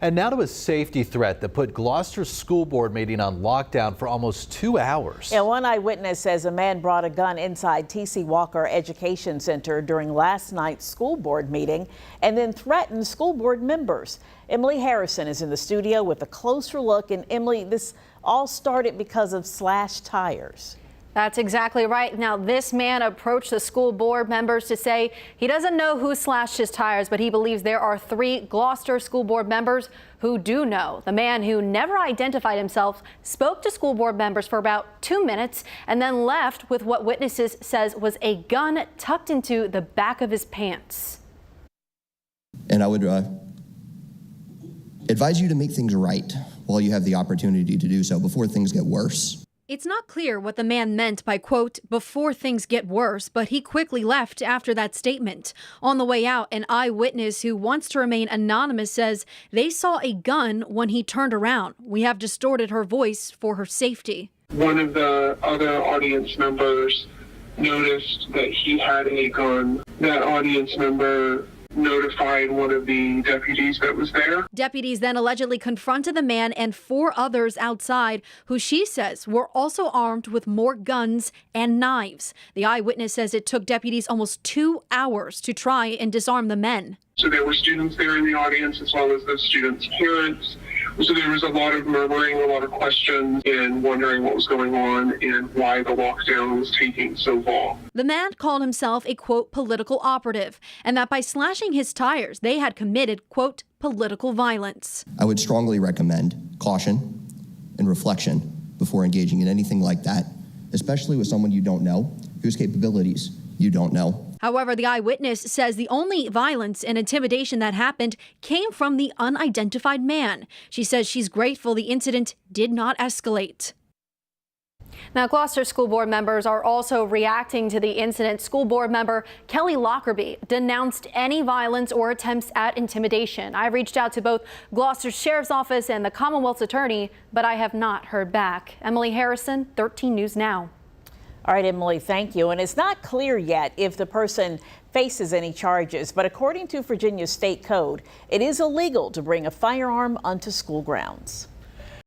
And now to a safety threat that put Gloucester's school board meeting on lockdown for almost 2 hours. Yeah, one eyewitness says a man brought a gun inside T.C. Walker Education Center during last night's school board meeting and then threatened school board members. Emily Harrison is in the studio with a closer look. And Emily, this all started because of slashed tires. That's exactly right. Now, this man approached the school board members to say he doesn't know who slashed his tires, but he believes there are 3 Gloucester school board members who do know. The man, who never identified himself, spoke to school board members for about 2 minutes and then left with what witnesses says was a gun tucked into the back of his pants. And I would advise you to make things right while you have the opportunity to do so before things get worse. It's not clear what the man meant by, quote, before things get worse, but he quickly left after that statement. On the way out, an eyewitness who wants to remain anonymous says they saw a gun when he turned around. We have distorted her voice for her safety. One of the other audience members noticed that he had a gun. That audience member notified one of the deputies that was there. Deputies then allegedly confronted the man and 4 others outside, who she says were also armed with more guns and knives. The eyewitness says it took deputies almost 2 hours to try and disarm the men. So there were students there in the audience as well as those students' parents. So there was a lot of murmuring, a lot of questions, and wondering what was going on and why the lockdown was taking so long. The man called himself a, quote, political operative, and that by slashing his tires, they had committed, quote, political violence. I would strongly recommend caution and reflection before engaging in anything like that, especially with someone you don't know, whose capabilities you don't know. However, the eyewitness says the only violence and intimidation that happened came from the unidentified man. She says she's grateful the incident did not escalate. Now, Gloucester school board members are also reacting to the incident. School board member Kelly Lockerbie denounced any violence or attempts at intimidation. I reached out to both Gloucester Sheriff's Office and the Commonwealth's attorney, but I have not heard back. Emily Harrison, 13 News Now. All right, Emily, thank you. And it's not clear yet if the person faces any charges, but according to Virginia's state code, it is illegal to bring a firearm onto school grounds.